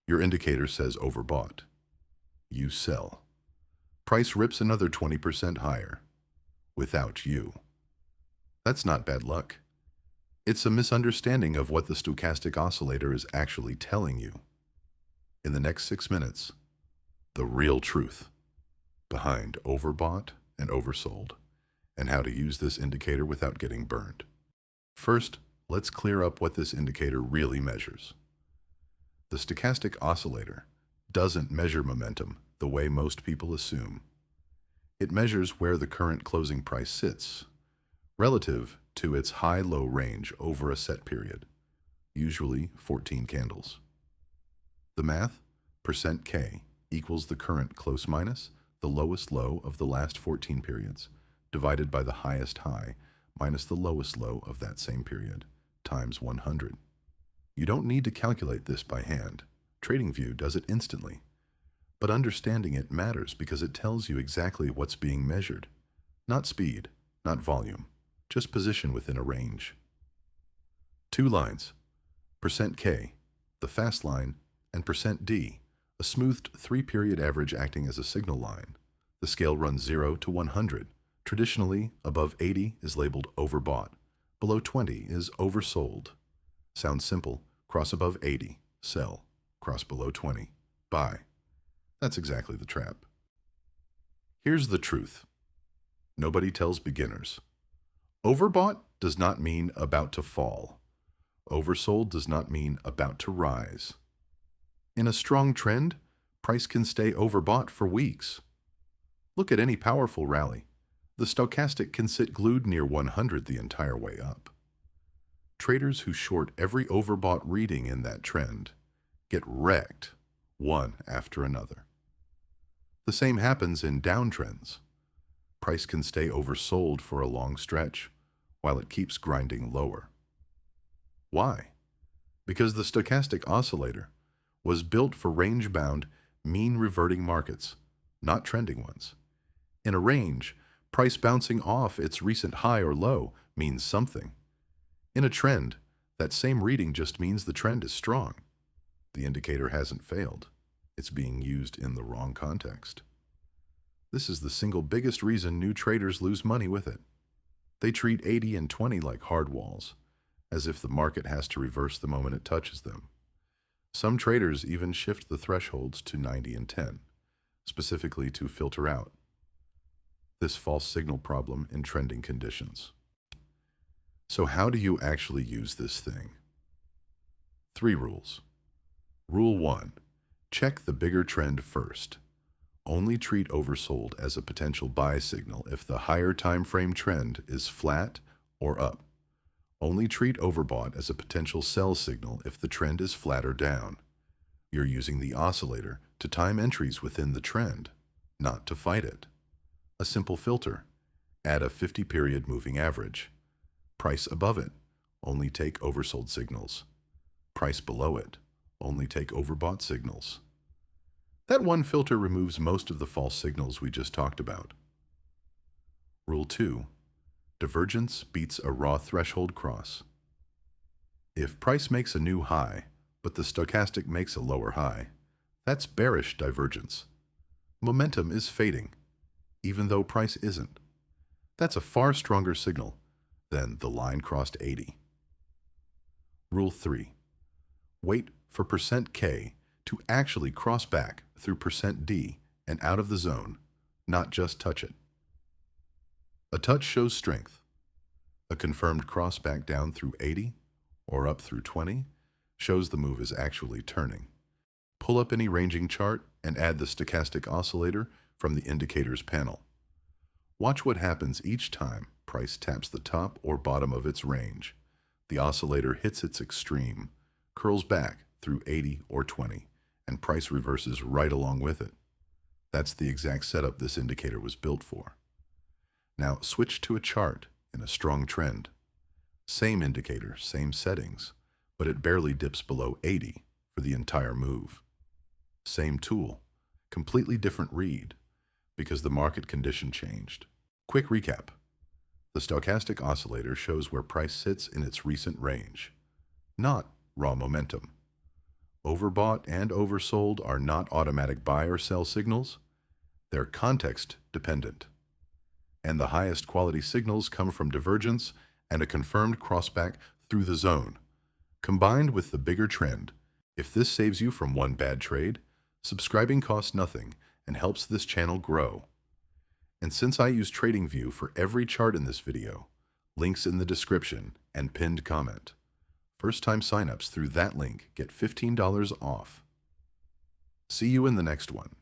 Your indicator says overbought. You sell. Price rips another 20% higher. Without you. That's not bad luck. It's a misunderstanding of what the stochastic oscillator is actually telling you. In the next 6 minutes, the real truth behind overbought and oversold, and how to use this indicator without getting burned. First, let's clear up what this indicator really measures. The stochastic oscillator doesn't measure momentum the way most people assume. It measures where the current closing price sits, relative to its high-low range over a set period, usually 14 candles. The math, %K, equals the current close minus the lowest low of the last 14 periods, divided by the highest high minus the lowest low of that same period, times 100. You don't need to calculate this by hand. TradingView does it instantly. But understanding it matters because it tells you exactly what's being measured. Not speed, not volume, just position within a range. 2 lines, %K, the fast line, and %D, a smoothed 3-period average acting as a signal line. The scale runs 0 to 100. Traditionally, above 80 is labeled overbought. Below 20 is oversold. Sounds simple. Cross above 80, sell. Cross below 20, buy. That's exactly the trap. Here's the truth. Nobody tells beginners. Overbought does not mean about to fall. Oversold does not mean about to rise. In a strong trend, price can stay overbought for weeks. Look at any powerful rally. The stochastic can sit glued near 100 the entire way up. Traders who short every overbought reading in that trend get wrecked, one after another. The same happens in downtrends. Price can stay oversold for a long stretch while it keeps grinding lower. Why? Because the stochastic oscillator was built for range-bound, mean-reverting markets, not trending ones. In a range, price bouncing off its recent high or low means something. In a trend, that same reading just means the trend is strong. The indicator hasn't failed. It's being used in the wrong context. This is the single biggest reason new traders lose money with it. They treat 80 and 20 like hard walls, as if the market has to reverse the moment it touches them. Some traders even shift the thresholds to 90 and 10, specifically to filter out this false signal problem in trending conditions. So how do you actually use this thing? 3 rules. Rule 1. Check the bigger trend first. Only treat oversold as a potential buy signal if the higher time frame trend is flat or up. Only treat overbought as a potential sell signal if the trend is flat or down. You're using the oscillator to time entries within the trend, not to fight it. A simple filter. Add a 50-period moving average. Price above it, only take oversold signals. Price below it, only take overbought signals. That one filter removes most of the false signals we just talked about. Rule 2. Divergence beats a raw threshold cross. If price makes a new high, but the stochastic makes a lower high, that's bearish divergence. Momentum is fading, even though price isn't. That's a far stronger signal than the line crossed 80. Rule 3. Wait for %K to actually cross back through %D and out of the zone, not just touch it. A touch shows strength. A confirmed cross back down through 80 or up through 20 shows the move is actually turning. Pull up any ranging chart and add the stochastic oscillator from the indicators panel. Watch what happens each time price taps the top or bottom of its range. The oscillator hits its extreme, curls back through 80 or 20, and price reverses right along with it. That's the exact setup this indicator was built for. Now switch to a chart in a strong trend. Same indicator, same settings, but it barely dips below 80 for the entire move. Same tool, completely different read, because the market condition changed. Quick recap. The stochastic oscillator shows where price sits in its recent range, not raw momentum. Overbought and oversold are not automatic buy or sell signals. They're context dependent. And the highest quality signals come from divergence and a confirmed crossback through the zone, combined with the bigger trend. If this saves you from one bad trade, subscribing costs nothing and helps this channel grow. And since I use TradingView for every chart in this video, links in the description and pinned comment. First-time signups through that link get $15 off. See you in the next one.